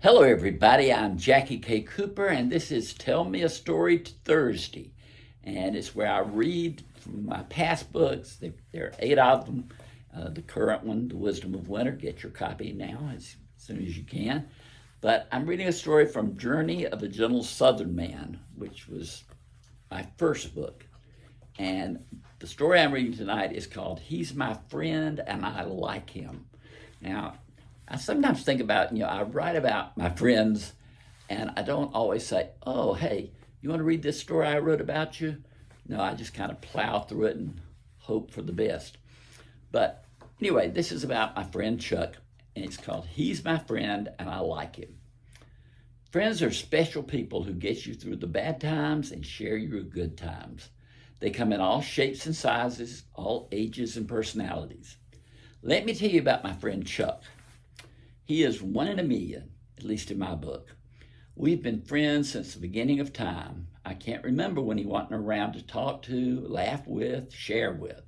Hello, everybody. I'm Jackie K. Cooper, and this is Tell Me a Story Thursday. And it's where I read from my past books. There are 8 of them. The current one, The Wisdom of Winter. Get your copy now as soon as you can. But I'm reading a story from Journey of a Gentle Southern Man, which was my first book. And the story I'm reading tonight is called He's My Friend and I Like Him. Now, I sometimes think about, I write about my friends and I don't always say, oh, hey, you want to read this story I wrote about you? No, I just kind of plow through it and hope for the best. But anyway, this is about my friend Chuck, and it's called He's My Friend and I Like Him. Friends are special people who get you through the bad times and share your good times. They come in all shapes and sizes, all ages and personalities. Let me tell you about my friend Chuck. He is one in a million, at least in my book. We've been friends since the beginning of time. I can't remember when he wasn't around to talk to, laugh with, share with.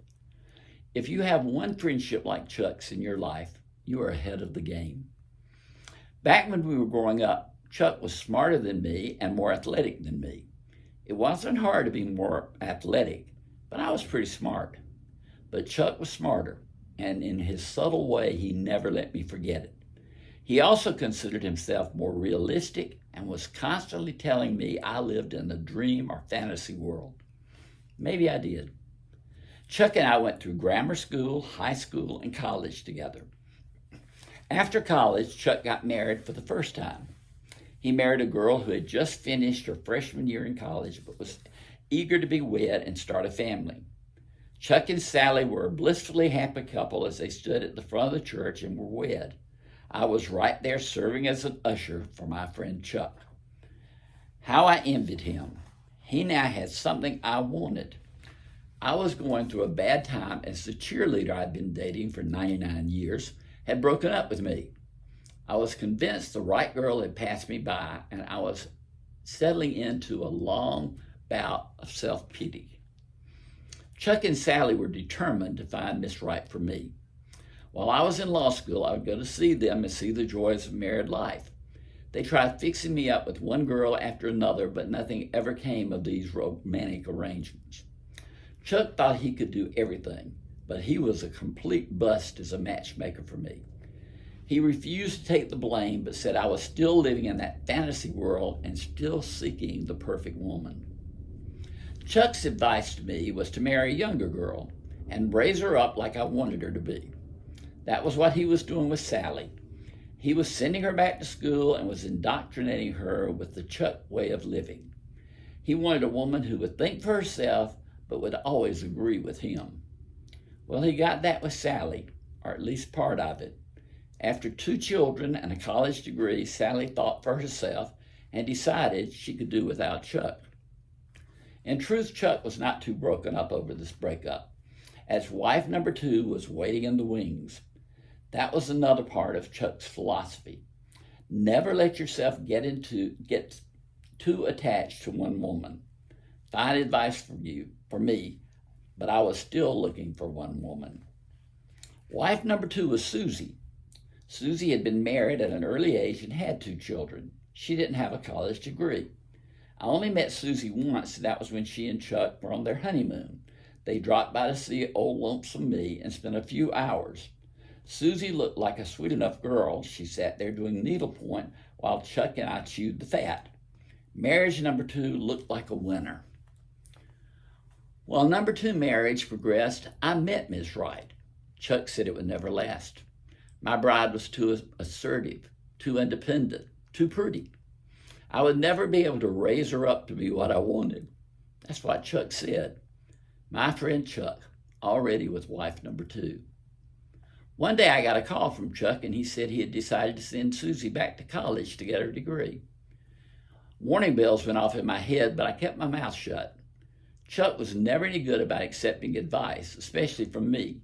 If you have one friendship like Chuck's in your life, you are ahead of the game. Back when we were growing up, Chuck was smarter than me and more athletic than me. It wasn't hard to be more athletic, but I was pretty smart. But Chuck was smarter, and in his subtle way, he never let me forget it. He also considered himself more realistic and was constantly telling me I lived in a dream or fantasy world. Maybe I did. Chuck and I went through grammar school, high school, and college together. After college, Chuck got married for the first time. He married a girl who had just finished her freshman year in college but was eager to be wed and start a family. Chuck and Sally were a blissfully happy couple as they stood at the front of the church and were wed. I was right there serving as an usher for my friend Chuck. How I envied him. He now had something I wanted. I was going through a bad time as the cheerleader I'd been dating for 99 years had broken up with me. I was convinced the right girl had passed me by, and I was settling into a long bout of self-pity. Chuck and Sally were determined to find Miss Right for me. While I was in law school, I would go to see them and see the joys of married life. They tried fixing me up with one girl after another, but nothing ever came of these romantic arrangements. Chuck thought he could do everything, but he was a complete bust as a matchmaker for me. He refused to take the blame, but said I was still living in that fantasy world and still seeking the perfect woman. Chuck's advice to me was to marry a younger girl and raise her up like I wanted her to be. That was what he was doing with Sally. He was sending her back to school and was indoctrinating her with the Chuck way of living. He wanted a woman who would think for herself, but would always agree with him. Well, he got that with Sally, or at least part of it. After 2 children and a college degree, Sally thought for herself and decided she could do without Chuck. In truth, Chuck was not too broken up over this breakup, as wife number 2 was waiting in the wings. That was another part of Chuck's philosophy. Never let yourself get too attached to one woman. Fine advice for me, but I was still looking for one woman. Wife number 2 was Susie. Susie had been married at an early age and had 2 children. She didn't have a college degree. I only met Susie once, and that was when she and Chuck were on their honeymoon. They dropped by to see old lonesome me and spent a few hours. Susie looked like a sweet enough girl. She sat there doing needlepoint while Chuck and I chewed the fat. Marriage number 2 looked like a winner. While number 2 marriage progressed, I met Miss Right. Chuck said it would never last. My bride was too assertive, too independent, too pretty. I would never be able to raise her up to be what I wanted. That's what Chuck said. My friend Chuck, already with wife number 2. One day I got a call from Chuck, and he said he had decided to send Susie back to college to get her degree. Warning bells went off in my head, but I kept my mouth shut. Chuck was never any good about accepting advice, especially from me.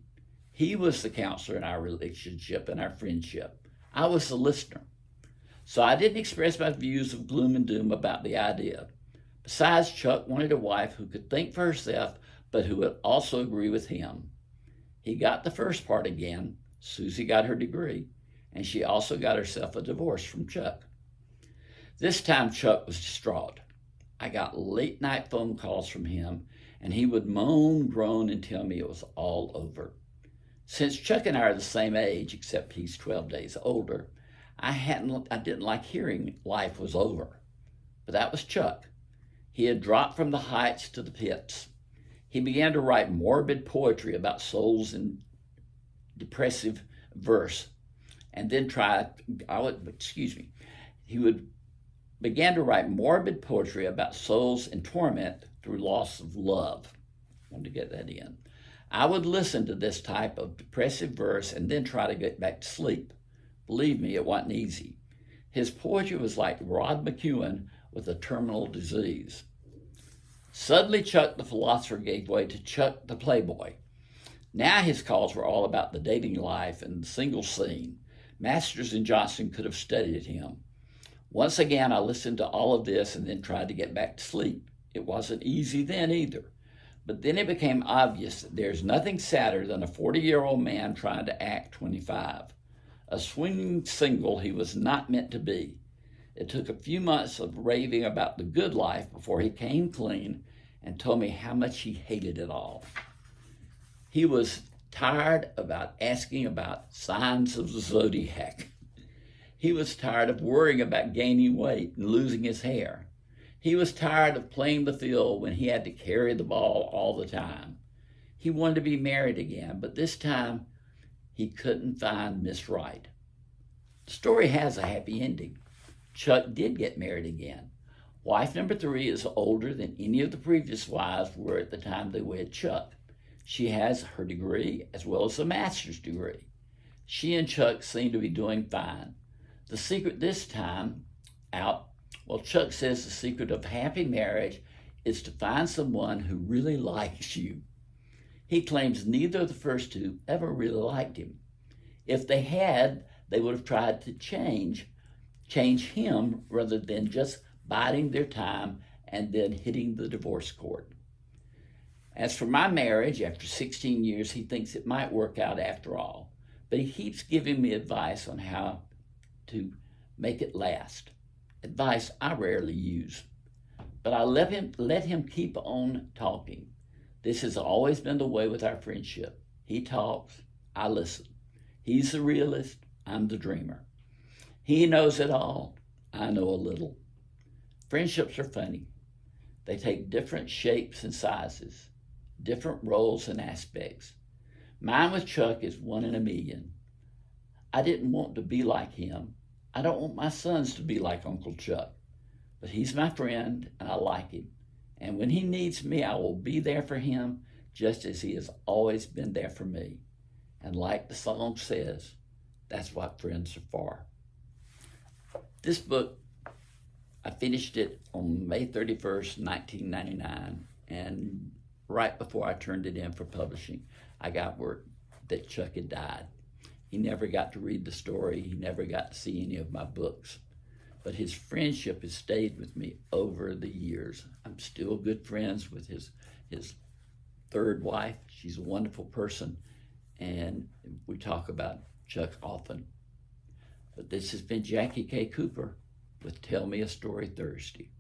He was the counselor in our relationship and our friendship. I was the listener. So I didn't express my views of gloom and doom about the idea. Besides, Chuck wanted a wife who could think for herself, but who would also agree with him. He got the first part again. Susie got her degree, and she also got herself a divorce from Chuck. This time Chuck was distraught. I got late night phone calls from him, and he would moan, groan, and tell me it was all over. Since Chuck and I are the same age, except he's 12 days older, I didn't like hearing life was over. But that was Chuck. He had dropped from the heights to the pits. He began to write morbid poetry about souls in depressive verse, and then he would began to write morbid poetry about souls in torment through loss of love. I wanted to get that in. I would listen to this type of depressive verse and then try to get back to sleep. Believe me, it wasn't easy. His poetry was like Rod McEwen with a terminal disease. Suddenly, Chuck the philosopher gave way to Chuck the playboy. Now his calls were all about the dating life and the single scene. Masters and Johnson could have studied him. Once again, I listened to all of this and then tried to get back to sleep. It wasn't easy then either. But then it became obvious that there's nothing sadder than a 40-year-old man trying to act 25. A swinging single he was not meant to be. It took a few months of raving about the good life before he came clean and told me how much he hated it all. He was tired about asking about signs of the zodiac. He was tired of worrying about gaining weight and losing his hair. He was tired of playing the field when he had to carry the ball all the time. He wanted to be married again, but this time he couldn't find Miss Right. The story has a happy ending. Chuck did get married again. Wife number 3 is older than any of the previous wives were at the time they wed Chuck. She has her degree as well as a master's degree. She and Chuck seem to be doing fine. The secret this time out, Chuck says the secret of happy marriage is to find someone who really likes you. He claims neither of the first two ever really liked him. If they had, they would have tried to change him rather than just biding their time and then hitting the divorce court. As for my marriage, after 16 years, he thinks it might work out after all, but he keeps giving me advice on how to make it last. Advice I rarely use, but I let him keep on talking. This has always been the way with our friendship. He talks, I listen. He's the realist, I'm the dreamer. He knows it all, I know a little. Friendships are funny. They take different shapes and sizes, different roles and aspects. Mine with Chuck is 1 in a million. I didn't want to be like him. I don't want my sons to be like Uncle Chuck. But he's my friend and I like him. And when he needs me, I will be there for him just as he has always been there for me. And like the song says, that's what friends are for. This book, I finished it on May 31st, 1999. And right before I turned it in for publishing, I got word that Chuck had died. He never got to read the story. He never got to see any of my books. But his friendship has stayed with me over the years. I'm still good friends with his third wife. She's a wonderful person. And we talk about Chuck often. But this has been Jackie K. Cooper with Tell Me a Story Thursday.